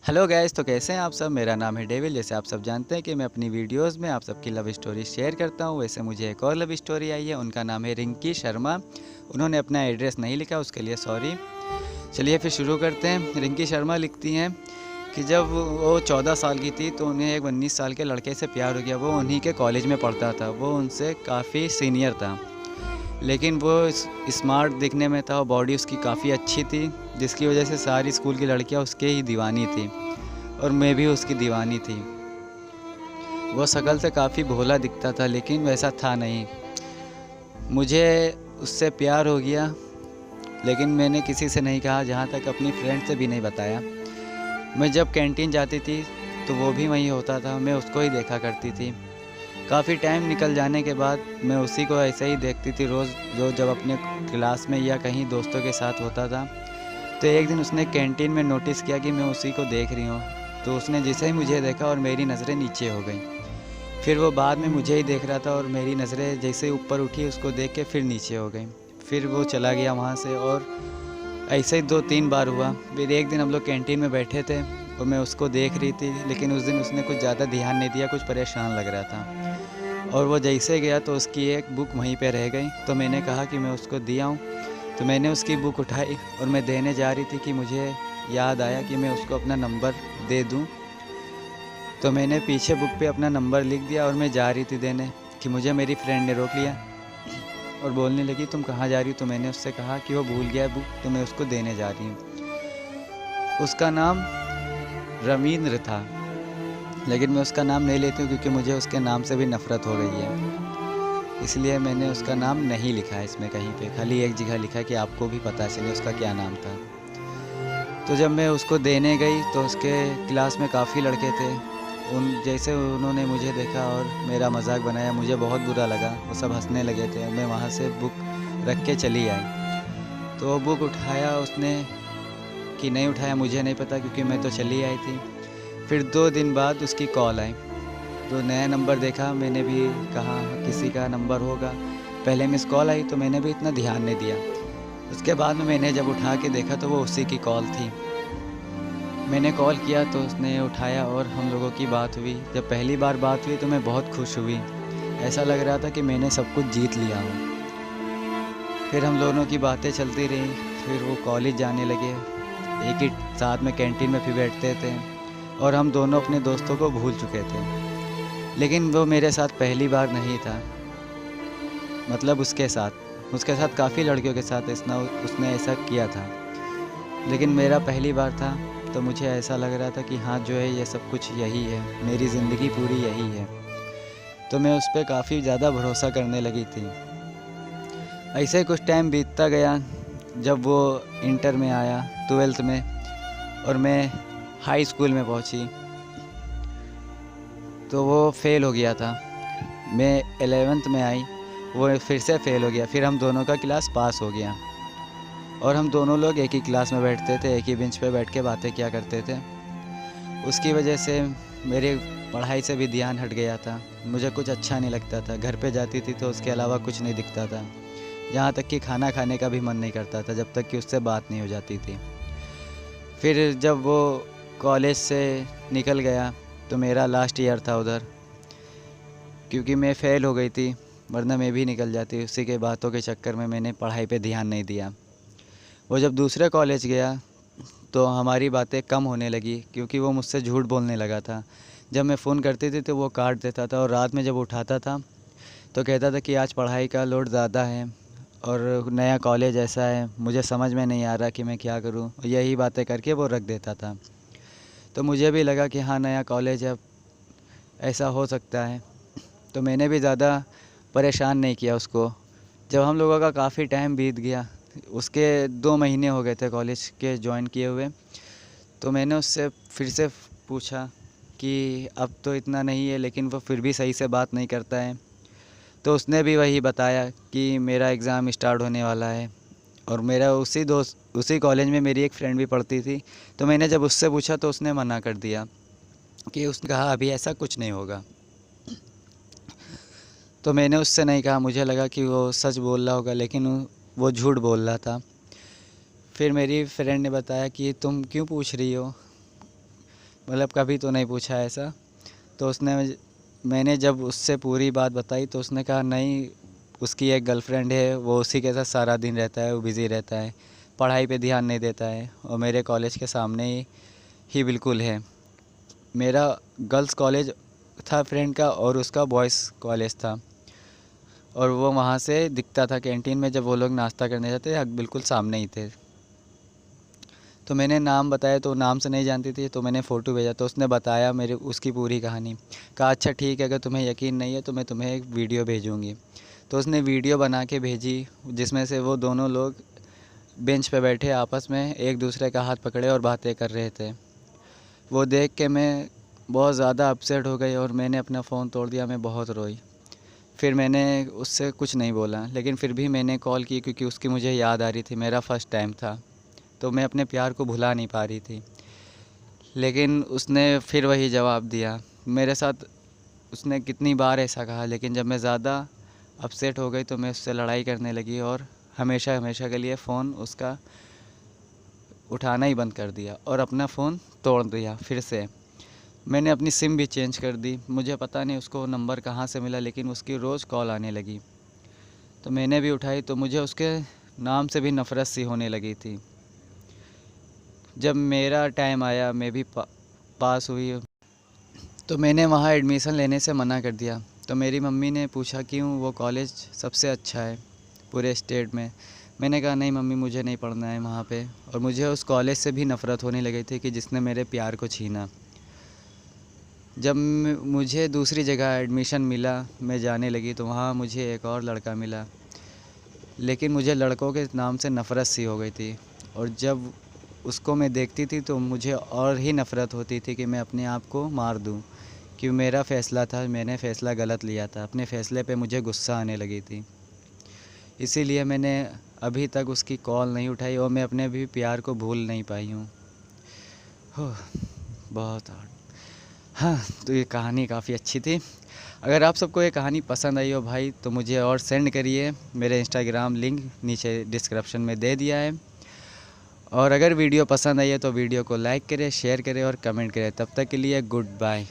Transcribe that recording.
Hello guys, तो कैसे हैं आप सब। मेरा नाम है डेविल। जैसे आप सब जानते हैं कि मैं अपनी वीडियोस में आप सबकी लव स्टोरी शेयर करता हूं, वैसे मुझे एक और लव स्टोरी आई है। उनका नाम है रिंकी शर्मा। उन्होंने अपना एड्रेस नहीं लिखा, उसके लिए सॉरी। चलिए फिर शुरू करते हैं। रिंकी शर्मा लिखती हैं कि जब वो 14 साल की थी तो उन्हें एक 19 साल के लड़के से प्यार हो गया। वो उन्हीं के कॉलेज में पढ़ता था, वो उनसे काफ़ी सीनियर था, लेकिन वो स्मार्ट दिखने में था और बॉडी उसकी काफ़ी अच्छी थी, जिसकी वजह से सारी स्कूल की लड़कियां उसके ही दीवानी थी और मैं भी उसकी दीवानी थी। वो शक्ल से काफ़ी भोला दिखता था, लेकिन वैसा था नहीं। मुझे उससे प्यार हो गया, लेकिन मैंने किसी से नहीं कहा, जहाँ तक अपनी फ्रेंड से भी नहीं बताया। मैं जब कैंटीन जाती थी तो वो भी वहीं होता था, मैं उसको ही देखा करती थी। काफ़ी टाइम निकल जाने के बाद मैं उसी को ऐसे ही देखती थी रोज़, जो जब अपने क्लास में या कहीं दोस्तों के साथ होता था। तो एक दिन उसने कैंटीन में नोटिस किया कि मैं उसी को देख रही हूँ, तो उसने जैसे ही मुझे देखा और मेरी नज़रें नीचे हो गई। फिर वो बाद में मुझे ही देख रहा था और मेरी नज़रें जैसे ऊपर उठी उसको देख के फिर नीचे हो गई। फिर वो चला गया वहाँ से, और ऐसे ही 2-3 बार हुआ। फिर एक दिन हम लोग कैंटीन में बैठे थे और मैं उसको देख रही थी, लेकिन उस दिन उसने कुछ ज़्यादा ध्यान नहीं दिया, कुछ परेशान लग रहा था। और वो जैसे गया तो उसकी एक बुक वहीं पे रह गई, तो मैंने कहा कि मैं उसको दिए आऊँ। तो मैंने उसकी बुक उठाई और मैं देने जा रही थी कि मुझे याद आया कि मैं उसको अपना नंबर दे दूं। तो मैंने पीछे बुक पे अपना नंबर लिख दिया और मैं जा रही थी देने, कि मुझे मेरी फ्रेंड ने रोक लिया और बोलने लगी तुम कहाँ जा रही हो। तो मैंने उससे कहा कि वो भूल गया बुक, तो मैं उसको देने जा रही हूँ। उसका नाम रवींद्र था, लेकिन मैं उसका नाम नहीं लेती हूँ क्योंकि मुझे उसके नाम से भी नफ़रत हो गई है, इसलिए मैंने उसका नाम नहीं लिखा है इसमें कहीं पे। खाली एक जगह लिखा कि आपको भी पता चले उसका क्या नाम था। तो जब मैं उसको देने गई तो उसके क्लास में काफ़ी लड़के थे। जैसे उन्होंने मुझे देखा और मेरा मजाक बनाया, मुझे बहुत बुरा लगा। वो सब हंसने लगे थे। मैं वहाँ से बुक रख के चली आई, तो वो बुक उठाया उसने कि नहीं उठाया मुझे नहीं पता, क्योंकि मैं तो चली आई थी। फिर 2 दिन बाद उसकी कॉल आई, तो नया नंबर देखा। मैंने भी कहा किसी का नंबर होगा। पहले मिस कॉल आई तो मैंने भी इतना ध्यान नहीं दिया। उसके बाद में मैंने जब उठा के देखा तो वो उसी की कॉल थी। मैंने कॉल किया तो उसने उठाया और हम लोगों की बात हुई। जब पहली बार बात हुई तो मैं बहुत खुश हुई, ऐसा लग रहा था कि मैंने सब कुछ जीत लिया हूँ। फिर हम दोनों की बातें चलती रही। फिर वो कॉलेज जाने लगे, एक ही साथ में कैंटीन में फिर बैठते थे और हम दोनों अपने दोस्तों को भूल चुके थे। लेकिन वो मेरे साथ पहली बार नहीं था, मतलब उसके साथ काफ़ी लड़कियों के साथ उसने ऐसा किया था, लेकिन मेरा पहली बार था। तो मुझे ऐसा लग रहा था कि हाँ जो है ये सब कुछ यही है, मेरी ज़िंदगी पूरी यही है। तो मैं उस पर काफ़ी ज़्यादा भरोसा करने लगी थी। ऐसे ही कुछ टाइम बीतता गया। जब वो इंटर में आया, 12th में, और मैं हाई स्कूल में पहुंची, तो वो फेल हो गया था। मैं 11th में आई, वो फिर से फेल हो गया। फिर हम दोनों का क्लास पास हो गया और हम दोनों लोग एक ही क्लास में बैठते थे, एक ही बेंच पे बैठ के बातें किया करते थे। उसकी वजह से मेरे पढ़ाई से भी ध्यान हट गया था। मुझे कुछ अच्छा नहीं लगता था। घर पे जाती थी तो उसके अलावा कुछ नहीं दिखता था, जहाँ तक कि खाना खाने का भी मन नहीं करता था जब तक कि उससे बात नहीं हो जाती थी। फिर जब वो कॉलेज से निकल गया तो मेरा लास्ट ईयर था उधर, क्योंकि मैं फ़ेल हो गई थी, वरना मैं भी निकल जाती। उसी के बातों के चक्कर में मैंने पढ़ाई पे ध्यान नहीं दिया। वो जब दूसरे कॉलेज गया तो हमारी बातें कम होने लगी, क्योंकि वो मुझसे झूठ बोलने लगा था। जब मैं फ़ोन करती थी तो वो काट देता था, और रात में जब उठाता था तो कहता था कि आज पढ़ाई का लोड ज़्यादा है और नया कॉलेज ऐसा है, मुझे समझ में नहीं आ रहा कि मैं क्या करूं। यही बातें करके वो रख देता था। तो मुझे भी लगा कि हाँ नया कॉलेज है, ऐसा हो सकता है। तो मैंने भी ज़्यादा परेशान नहीं किया उसको। जब हम लोगों का काफ़ी टाइम बीत गया, उसके 2 महीने हो गए थे कॉलेज के ज्वाइन किए हुए, तो मैंने उससे फिर से पूछा कि अब तो इतना नहीं है, लेकिन वो फिर भी सही से बात नहीं करता है। तो उसने भी वही बताया कि मेरा एग्ज़ाम स्टार्ट होने वाला है, और मेरा उसी कॉलेज में मेरी एक फ्रेंड भी पढ़ती थी। तो मैंने जब उससे पूछा तो उसने मना कर दिया, कि उसने कहा अभी ऐसा कुछ नहीं होगा। तो मैंने उससे नहीं कहा, मुझे लगा कि वो सच बोल रहा होगा, लेकिन वो झूठ बोल रहा था। फिर मेरी फ्रेंड ने बताया कि तुम क्यों पूछ रही हो, मतलब कभी तो नहीं पूछा ऐसा। तो मैंने जब उससे पूरी बात बताई तो उसने कहा नहीं, उसकी एक गर्लफ्रेंड है, वो उसी के साथ सारा दिन रहता है, वो बिज़ी रहता है, पढ़ाई पे ध्यान नहीं देता है, और मेरे कॉलेज के सामने ही बिल्कुल है। मेरा गर्ल्स कॉलेज था फ्रेंड का, और उसका बॉयज़ कॉलेज था, और वो वहाँ से दिखता था कैंटीन में जब वो लोग नाश्ता करने जाते थे, बिल्कुल सामने ही थे। तो मैंने नाम बताया तो नाम से नहीं जानती थी, तो मैंने फ़ोटो भेजा तो उसने बताया मेरे उसकी पूरी कहानी। कहा अच्छा ठीक है, अगर तुम्हें यकीन नहीं है तो मैं तुम्हें एक वीडियो भेजूँगी। तो उसने वीडियो बना के भेजी, जिसमें से वो दोनों लोग बेंच पे बैठे आपस में एक दूसरे का हाथ पकड़े और बातें कर रहे थे। वो देख के मैं बहुत ज़्यादा अपसेट हो गई और मैंने अपना फ़ोन तोड़ दिया। मैं बहुत रोई। फिर मैंने उससे कुछ नहीं बोला, लेकिन फिर भी मैंने कॉल की क्योंकि उसकी मुझे याद आ रही थी, मेरा फ़र्स्ट टाइम था, तो मैं अपने प्यार को भुला नहीं पा रही थी। लेकिन उसने फिर वही जवाब दिया मेरे साथ। उसने कितनी बार ऐसा कहा, लेकिन जब मैं ज़्यादा अपसेट हो गई तो मैं उससे लड़ाई करने लगी और हमेशा हमेशा के लिए फ़ोन उसका उठाना ही बंद कर दिया और अपना फ़ोन तोड़ दिया। फिर से मैंने अपनी सिम भी चेंज कर दी। मुझे पता नहीं उसको नंबर कहाँ से मिला, लेकिन उसकी रोज़ कॉल आने लगी। तो मैंने भी उठाई तो मुझे उसके नाम से भी नफ़रत सी होने लगी थी। जब मेरा टाइम आया, मैं भी पास हुई, तो मैंने वहाँ एडमिशन लेने से मना कर दिया। तो मेरी मम्मी ने पूछा क्यों, वो कॉलेज सबसे अच्छा है पूरे स्टेट में। मैंने कहा नहीं मम्मी, मुझे नहीं पढ़ना है वहाँ पे। और मुझे उस कॉलेज से भी नफ़रत होने लगी थी कि जिसने मेरे प्यार को छीना। जब मुझे दूसरी जगह एडमिशन मिला, मैं जाने लगी, तो वहाँ मुझे एक और लड़का मिला, लेकिन मुझे लड़कों के नाम से नफ़रत सी हो गई थी। और जब उसको मैं देखती थी तो मुझे और ही नफ़रत होती थी कि मैं अपने आप को मार दूं, कि मेरा फ़ैसला था, मैंने फ़ैसला गलत लिया था। अपने फ़ैसले पे मुझे गुस्सा आने लगी थी, इसीलिए मैंने अभी तक उसकी कॉल नहीं उठाई और मैं अपने भी प्यार को भूल नहीं पाई हूँ। बहुत हार्ड। हाँ, तो ये कहानी काफ़ी अच्छी थी। अगर आप सबको ये कहानी पसंद आई हो भाई तो मुझे और सेंड करिए। मेरे इंस्टाग्राम लिंक नीचे डिस्क्रिप्शन में दे दिया है। और अगर वीडियो पसंद आई है तो वीडियो को लाइक करें, शेयर करें और कमेंट करें। तब तक के लिए गुड बाय।